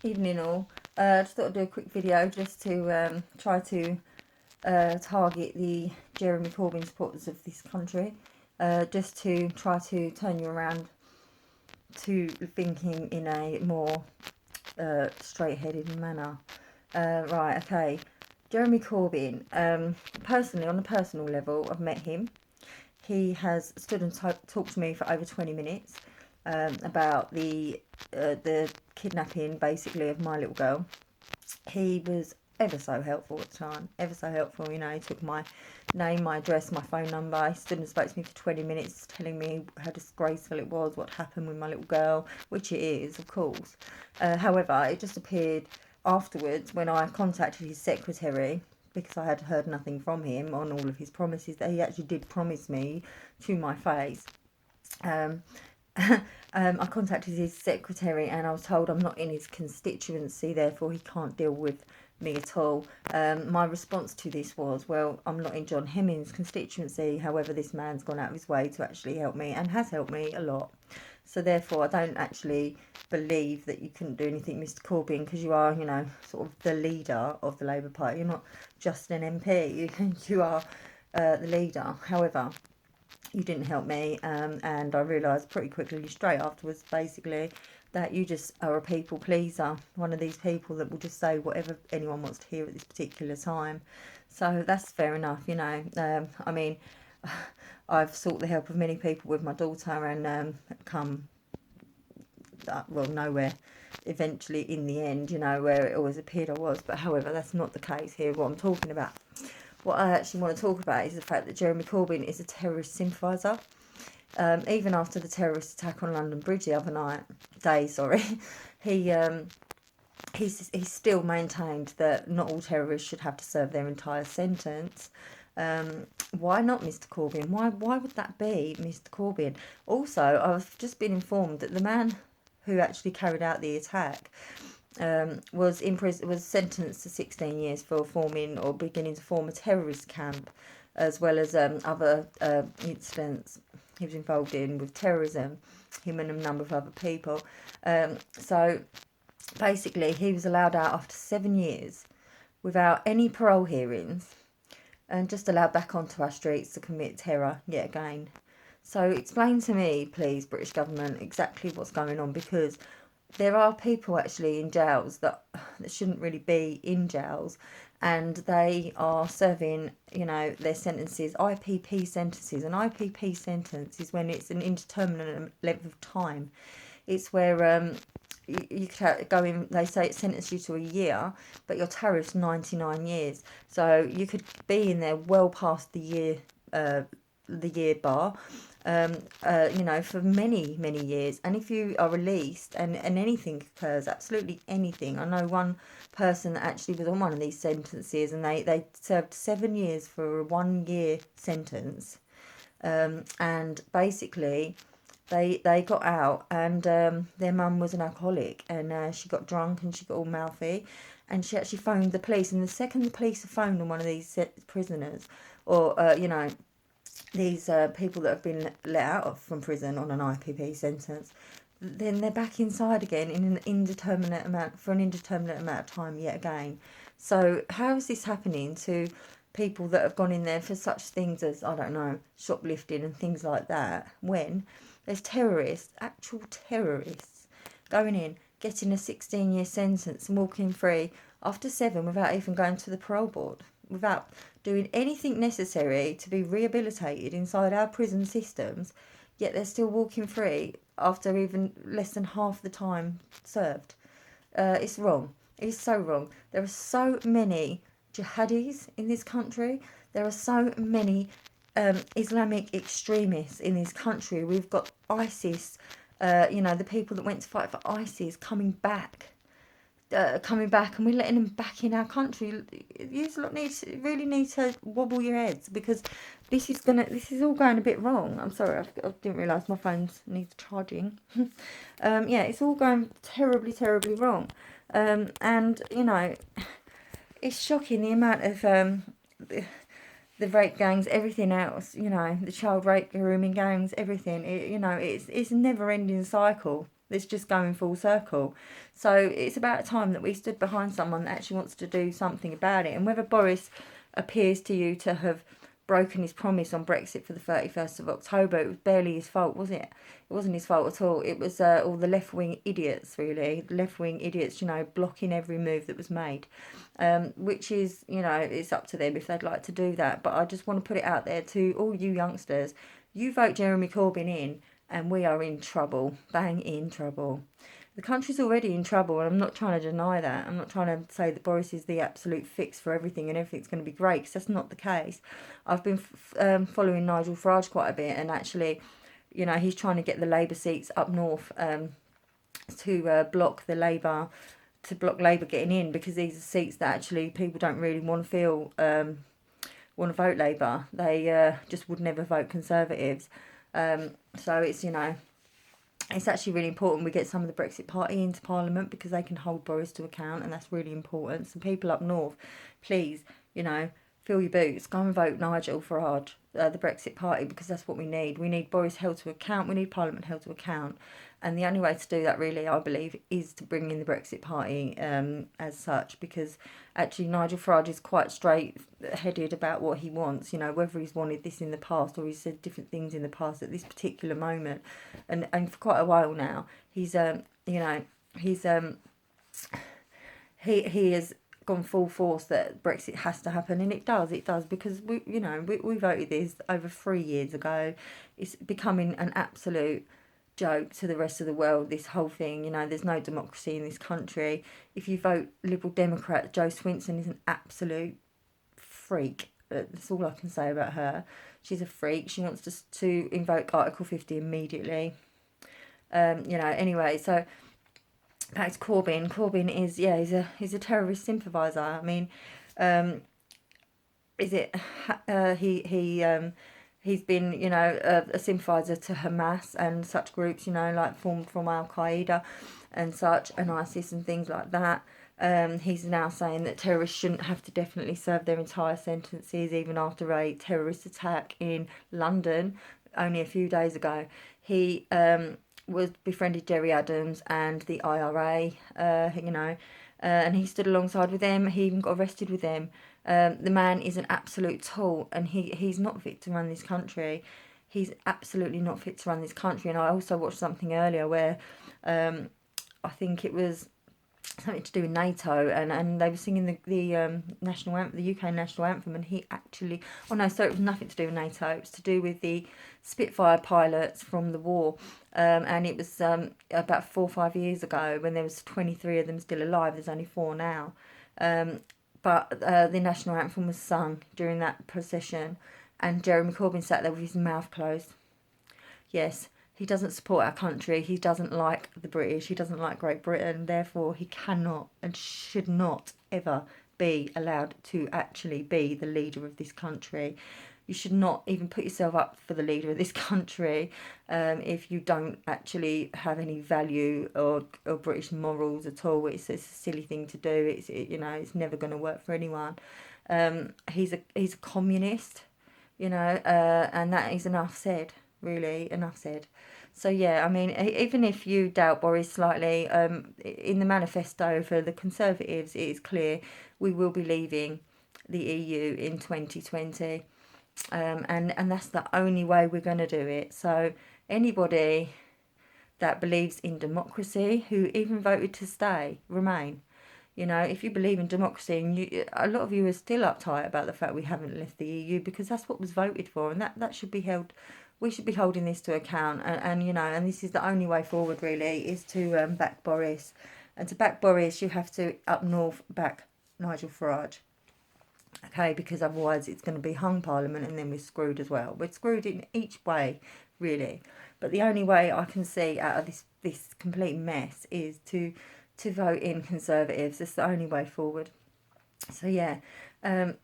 Evening all. Just thought I'd do a quick video just to try to target the Jeremy Corbyn supporters of this country, just to try to turn you around to thinking in a more straight-headed manner. Right, okay. Jeremy Corbyn, personally, on a personal level, I've met him. He has stood and talked to me for over 20 minutes about the kidnapping, basically, of my little girl. He was ever so helpful at the time, ever so helpful. You know, he took my name, my address, my phone number. He stood and spoke to me for 20 minutes, telling me how disgraceful it was, what happened with my little girl, which it is, of course. However, it just appeared afterwards when I contacted his secretary, because I had heard nothing from him on all of his promises, that he actually did promise me to my face. I contacted his secretary and I was told I'm not in his constituency, therefore he can't deal with me at all. My response to this was, well, I'm not in John Hemming's constituency, however this man's gone out of his way to actually help me and has helped me a lot. So therefore I don't actually believe that you couldn't do anything, Mr Corbyn, because you are, you know, sort of the leader of the Labour Party. You're not just an MP, you are the leader. However, you didn't help me, and I realised pretty quickly, straight afterwards, basically, that you just are a people pleaser. One of these people that will just say whatever anyone wants to hear at this particular time. So that's fair enough, you know. I mean, I've sought the help of many people with my daughter and come, well, nowhere eventually in the end, you know, where it always appeared I was. But however, that's not the case here, what I'm talking about. What I actually want to talk about is the fact that Jeremy Corbyn is a terrorist sympathizer. Even after the terrorist attack on London Bridge the other day, he's still maintained that not all terrorists should have to serve their entire sentence. Why not, Mr Corbyn? Why would that be, Mr Corbyn? Also, I've just been informed that the man who actually carried out the attack was sentenced to 16 years for forming or beginning to form a terrorist camp, as well as other incidents he was involved in with terrorism, him and a number of other people. So basically he was allowed out after 7 years without any parole hearings and just allowed back onto our streets to commit terror yet again. So explain to me, please, British government, exactly what's going on, because there are people actually in jails that shouldn't really be in jails, and they are serving, you know, their sentences, IPP sentences. An IPP sentence is when it's an indeterminate length of time. It's where you could go in, they say it sentenced you to a year, but your tariff's 99 years. So you could be in there well past the year bar, you know, for many, many years. And if you are released and anything occurs, absolutely anything. I know one person that actually was on one of these sentences and they served 7 years for a 1 year sentence. And basically they got out and their mum was an alcoholic and she got drunk and she got all mouthy and she actually phoned the police. And the second the police have phoned on one of these prisoners or, you know, these people that have been let out from prison on an IPP sentence, then they're back inside again in an indeterminate amount, for an indeterminate amount of time yet again. So how is this happening to people that have gone in there for such things as, I don't know, shoplifting and things like that, when there's terrorists, actual terrorists, going in, getting a 16-year sentence and walking free after 7 without even going to the parole board, without doing anything necessary to be rehabilitated inside our prison systems, yet they're still walking free after even less than half the time served. It's wrong. It's so wrong. There are so many jihadis in this country. There are so many Islamic extremists in this country. We've got ISIS, you know, the people that went to fight for ISIS coming back, and we're letting them back in our country. You really need to wobble your heads, because this is all going a bit wrong. I'm sorry, I didn't realise my phone needs charging. Yeah, it's all going terribly, terribly wrong. And you know, it's shocking the amount of the rape gangs, everything else. You know, the child rape, grooming gangs, everything. You know, it's a never-ending cycle. It's just going full circle. So it's about time that we stood behind someone that actually wants to do something about it. And whether Boris appears to you to have broken his promise on Brexit for the 31st of October, it was barely his fault, was it? It wasn't his fault at all. It was all the left-wing idiots, really. The left-wing idiots, blocking every move that was made. Which is, it's up to them if they'd like to do that. But I just want to put it out there to all you youngsters. You vote Jeremy Corbyn in, and we are in trouble. Bang, in trouble. The country's already in trouble, and I'm not trying to deny that. I'm not trying to say that Boris is the absolute fix for everything and everything's going to be great, because that's not the case. I've been following Nigel Farage quite a bit, and actually, he's trying to get the Labour seats up north to block Labour getting in, because these are seats that actually people don't really want to vote Labour. They just would never vote Conservatives. So it's actually really important we get some of the Brexit Party into Parliament, because they can hold Boris to account, and that's really important. So people up north, please, fill your boots, go and vote Nigel Farage, the Brexit Party, because that's what we need. We need Boris held to account, we need Parliament held to account. And the only way to do that, really, I believe, is to bring in the Brexit Party as such, because actually Nigel Farage is quite straight-headed about what he wants, whether he's wanted this in the past or he's said different things in the past at this particular moment. And for quite a while now, he has gone full force that Brexit has to happen, and it does, because we voted this over 3 years ago. It's becoming an absolute joke to the rest of the world, this whole thing. There's no democracy in this country. If you vote Liberal Democrat, Jo Swinson is an absolute freak. That's all I can say about her. She's a freak. She wants to invoke Article 50 immediately. Anyway, so back to Corbyn. Corbyn is, he's a terrorist sympathizer. I mean, he's been, a sympathiser to Hamas and such groups, like formed from Al-Qaeda and such, and ISIS and things like that. He's now saying that terrorists shouldn't have to definitely serve their entire sentences, even after a terrorist attack in London only a few days ago. He was befriended Jerry Adams and the IRA, and he stood alongside with them. He even got arrested with them. The man is an absolute tool, and he's not fit to run this country. He's absolutely not fit to run this country. And I also watched something earlier where I think it was something to do with NATO, and they were singing the national anthem, the UK national anthem, and he actually, it was nothing to do with NATO. It was to do with the Spitfire pilots from the war, and it was about 4 or 5 years ago, when there was 23 of them still alive. There's only 4 now. But the national anthem was sung during that procession, and Jeremy Corbyn sat there with his mouth closed. Yes, he doesn't support our country. He doesn't like the British. He doesn't like Great Britain. Therefore, he cannot and should not ever be allowed to actually be the leader of this country. You should not even put yourself up for the leader of this country if you don't actually have any value or British morals at all. It's a silly thing to do. It's never going to work for anyone. He's a communist, and that is enough said. Really, enough said. So yeah, I mean, even if you doubt Boris slightly, in the manifesto for the Conservatives, it is clear we will be leaving the EU in 2020. And that's the only way we're going to do it. So anybody that believes in democracy, who even voted to remain, if you believe in democracy, and a lot of you are still uptight about the fact we haven't left the EU, because that's what was voted for, and that should be held. We should be holding this to account, and this is the only way forward, really, is to back Boris. And to back Boris, you have to, up north, back Nigel Farage. Okay, because otherwise it's going to be hung Parliament, and then we're screwed as well. We're screwed in each way, really. But the only way I can see out of this complete mess is to vote in Conservatives. It's the only way forward. So yeah, that's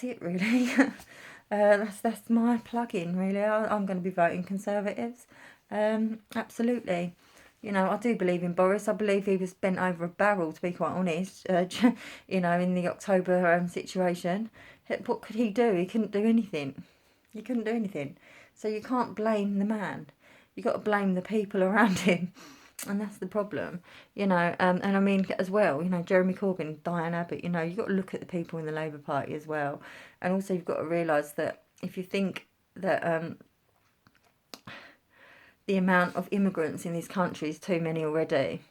it, really. That's my plug-in, really. I'm going to be voting Conservatives. Absolutely. I do believe in Boris. I believe he was bent over a barrel, to be quite honest, in the October situation. What could he do? He couldn't do anything. So you can't blame the man. You got to blame the people around him. And that's the problem, you know. And I mean, as well, you know, Jeremy Corbyn, Diane Abbott, you know, you've got to look at the people in the Labour Party as well. And also you've got to realise that if you think that the amount of immigrants in this country is too many already,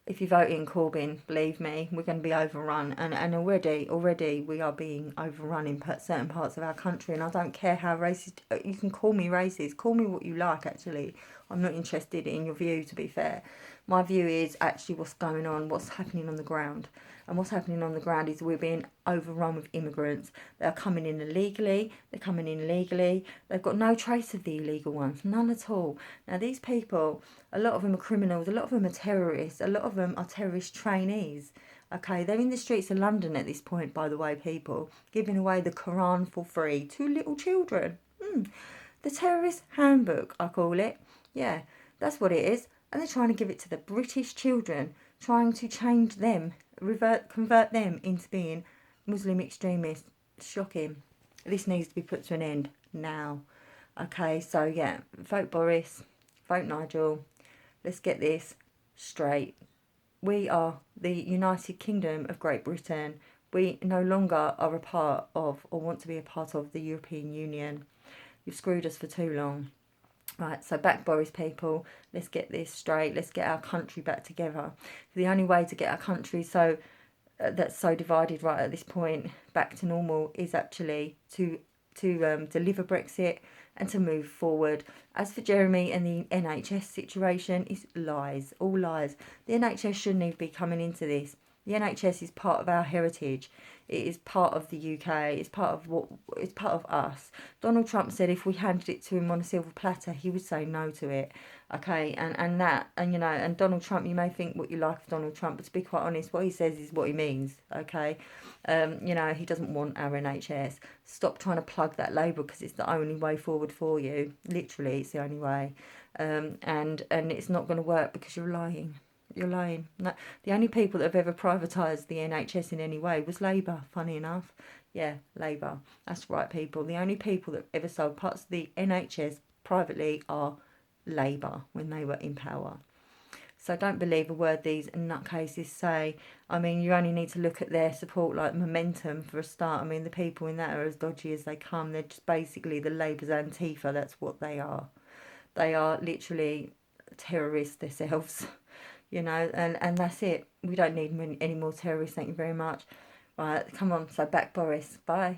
if you vote in Corbyn, believe me, we're going to be overrun. And already we are being overrun in certain parts of our country. And I don't care how racist, you can call me racist, call me what you like, actually. I'm not interested in your view, to be fair. My view is actually what's going on, what's happening on the ground. And what's happening on the ground is we're being overrun with immigrants. They're coming in illegally. They're coming in legally. They've got no trace of the illegal ones. None at all. Now, these people, a lot of them are criminals. A lot of them are terrorists. A lot of them are terrorist trainees. Okay, they're in the streets of London at this point, by the way, people, giving away the Quran for free to little children. The terrorist handbook, I call it. Yeah, that's what it is. And they're trying to give it to the British children, trying to change them, convert them into being Muslim extremists. Shocking. This needs to be put to an end now. Okay, so yeah, vote Boris, vote Nigel. Let's get this straight. We are the United Kingdom of Great Britain. We no longer are a part of, or want to be a part of, the European Union. You've screwed us for too long. Right, so back Boris, people. Let's get this straight. Let's get our country back together. The only way to get our country that's so divided right at this point back to normal is actually to deliver Brexit and to move forward. As for Jeremy and the NHS situation, it's lies, all lies. The NHS shouldn't even be coming into this. The NHS is part of our heritage. It is part of the UK. It's part of us. Donald Trump said if we handed it to him on a silver platter, he would say no to it. Okay, and you know, and Donald Trump, you may think what you like of Donald Trump, but to be quite honest, what he says is what he means. Okay, you know, he doesn't want our NHS. Stop trying to plug that label because it's the only way forward for you. Literally, it's the only way, and it's not going to work because you're lying. You're lying. No, the only people that have ever privatised the NHS in any way was Labour, funny enough. Yeah, Labour. That's right, people. The only people that ever sold parts of the NHS privately are Labour when they were in power. So don't believe a word these nutcases say. I mean, you only need to look at their support, like Momentum, for a start. I mean, the people in that are as dodgy as they come. They're just basically the Labour's Antifa. That's what they are. They are literally terrorists themselves. You know, and that's it. We don't need any more terrorists, thank you very much. Right, come on, so back Boris. Bye.